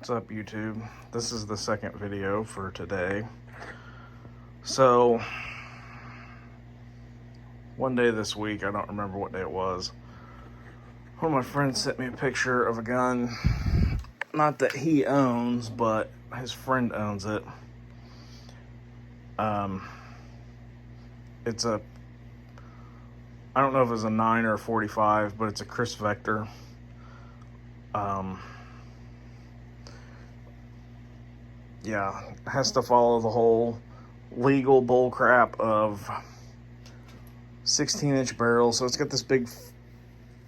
What's up, YouTube? This is the second video for today. So, one day this week, I don't remember what day it was, one of my friends sent me a picture of a gun, not that he owns, but his friend owns it. It's a, I don't know if it's a 9 or a 45, but it's a Chris Vector. Yeah, it has to follow the whole legal bull crap of 16-inch barrel. So it's got this big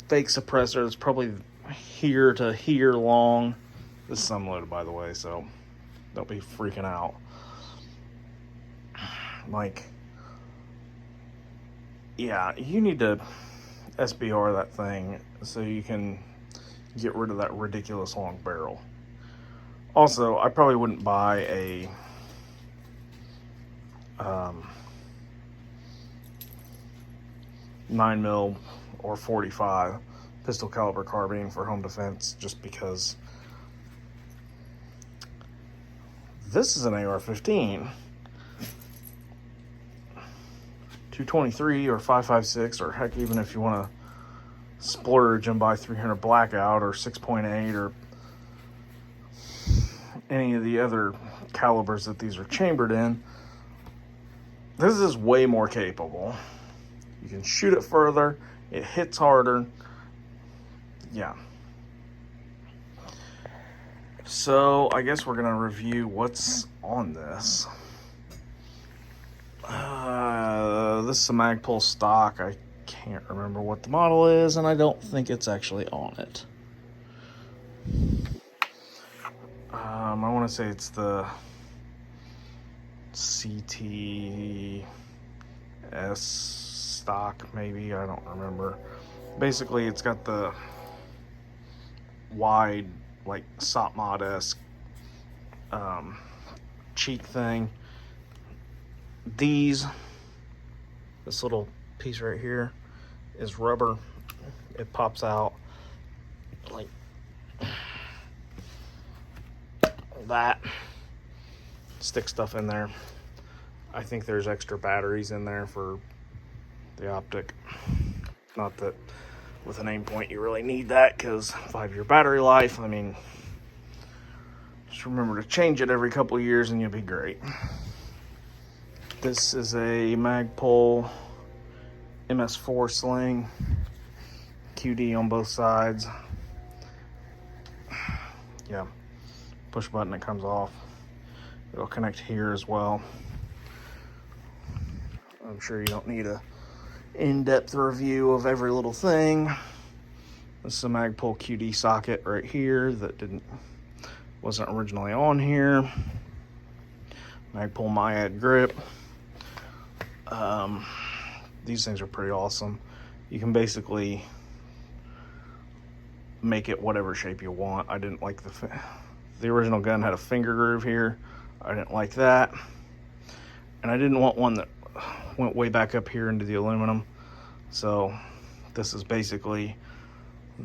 fake suppressor that's probably here to here long. This is unloaded, by the way, so don't be freaking out. Like, yeah, you need to SBR that thing so you can get rid of that ridiculous long barrel. Also, I probably wouldn't buy a 9mm or 45 pistol caliber carbine for home defense, just because this is an AR-15. 223 or 5.56, or heck, even if you want to splurge and buy 300 Blackout or 6.8 or any of the other calibers that these are chambered in, this is way more capable. You can shoot it further, it hits harder. Yeah. So I guess we're gonna review what's on this. This is a Magpul stock. I can't remember what the model is, and I don't think it's actually on it. I want to say it's the CTS stock, maybe. I don't remember. Basically, it's got the wide, like, SOP mod-esque cheek thing. This little piece right here is rubber. It pops out like that. Stick stuff in there. I think there's extra batteries in there for the optic. Not that with an aim point you really need that, because 5-year battery life. I mean, just remember to change it every couple of years and you'll be great. This is a Magpul MS4 sling, QD on both sides. Yeah, push button, it comes off. It'll connect here as well. I'm sure you don't need a in-depth review of every little thing. This is a Magpul QD socket right here that wasn't originally on here. Magpul Myad grip. These things are pretty awesome. You can basically make it whatever shape you want. I didn't like the original gun had a finger groove here. I didn't like that, and I didn't want one that went way back up here into the aluminum. So this is basically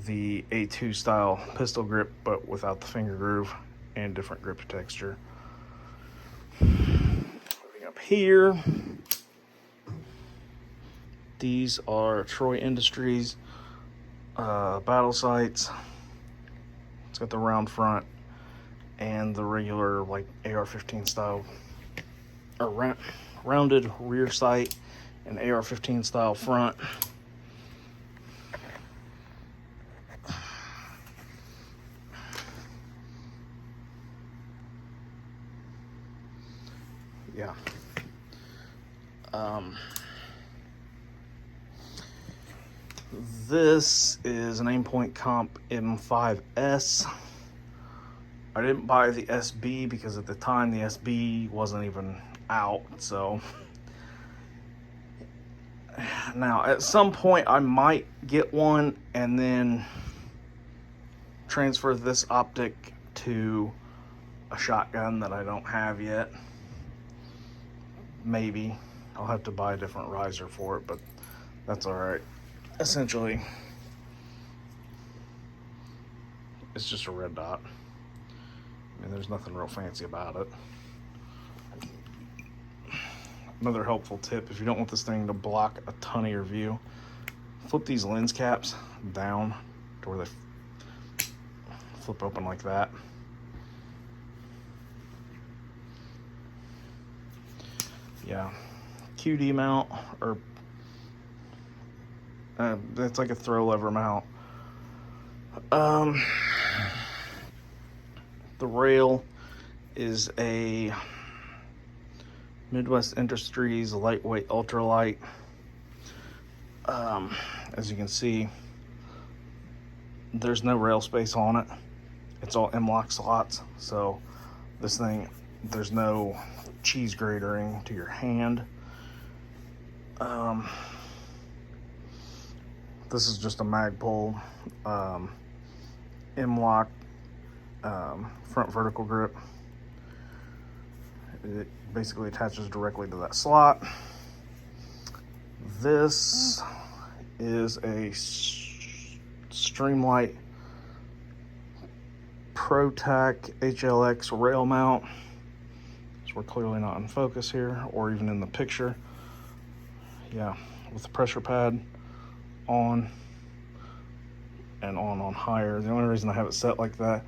the A2 style pistol grip, but without the finger groove and different grip texture. Moving up here, these are Troy Industries battle sights. It's got the round front and the regular, like, AR-15 style, or rounded rear sight and AR-15 style front. Yeah. This is an Aimpoint Comp M5S. I didn't buy the SB because at the time the SB wasn't even out, so now at some point I might get one and then transfer this optic to a shotgun that I don't have yet. Maybe I'll have to buy a different riser for it, but that's all right. Essentially, it's just a red dot. I mean, there's nothing real fancy about it. Another helpful tip, if you don't want this thing to block a ton of your view, flip these lens caps down to where they flip open like that. Yeah, QD mount, or it's like a throw lever mount. The rail is a Midwest Industries lightweight ultralight. As you can see, there's no rail space on it. It's all M-lock slots, so this thing, there's no cheese gratering to your hand. This is just a Magpul M-lock front vertical grip. It basically attaches directly to that slot. This is a Streamlight ProTac HLX rail mount. So we're clearly not in focus here, or even in the picture. Yeah, with the pressure pad on and on higher. The only reason I have it set like that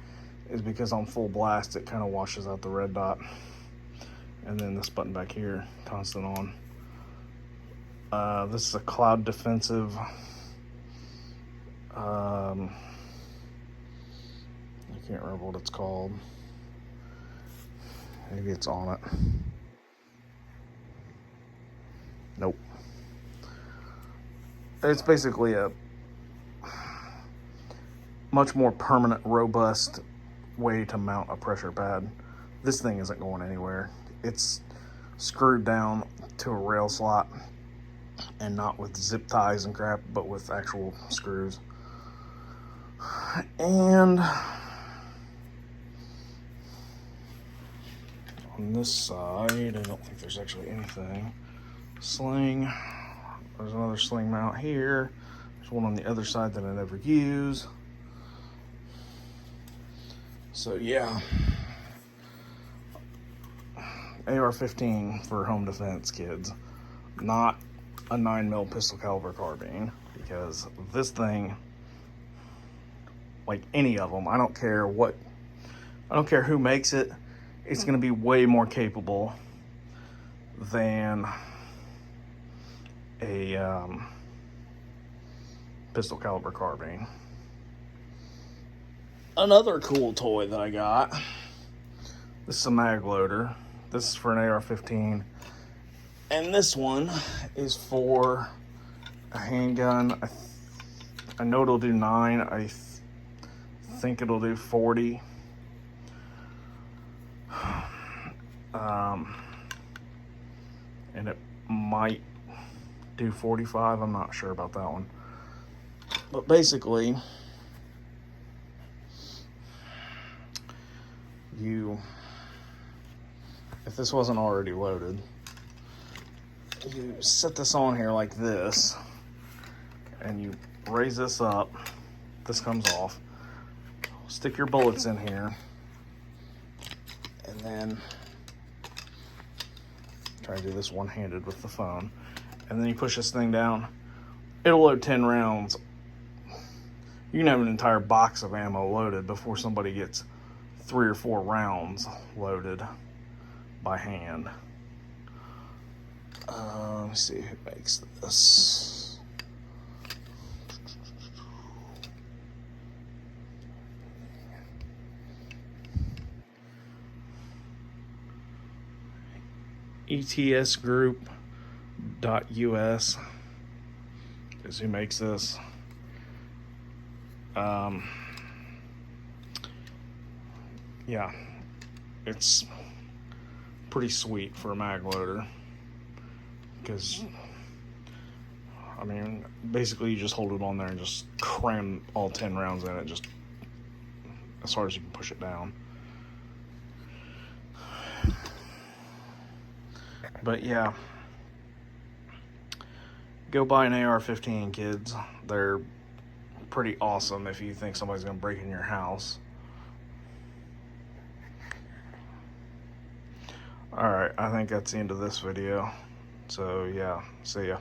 is because on full blast it kind of washes out the red dot. And then this button back here, constant on. This is a cloud defensive. I can't remember what it's called. Maybe it's on it. Nope. It's basically a much more permanent, robust way to mount a pressure pad. This thing isn't going anywhere. It's screwed down to a rail slot, and not with zip ties and crap, but with actual screws. And on this side, I don't think there's actually anything. Sling, there's another sling mount here. There's one on the other side that I never use. So yeah, AR-15 for home defense, kids. Not a 9mm pistol caliber carbine, because this thing, like any of them, I don't care who makes it, it's going to be way more capable than a pistol caliber carbine. Another cool toy that I got, this is a mag loader. This is for an AR-15, and this one is for a handgun. I know it'll do 9. I think it'll do 40. And it might do 45. I'm not sure about that one. But basically, if this wasn't already loaded, you set this on here like this, and you raise this up. This comes off. Stick your bullets in here, and then try to do this one-handed with the phone. And then you push this thing down. It'll load 10 rounds. You can have an entire box of ammo loaded before somebody gets 3 or 4 rounds loaded by hand. Let me see who makes this. ETSgroup.us is who makes this. Yeah, it's pretty sweet for a mag loader, because I mean, basically you just hold it on there and just cram all 10 rounds in it, just as hard as you can push it down. But yeah, go buy an AR-15, kids. They're pretty awesome if you think somebody's gonna break in your house. Alright, I think that's the end of this video. So yeah, see ya.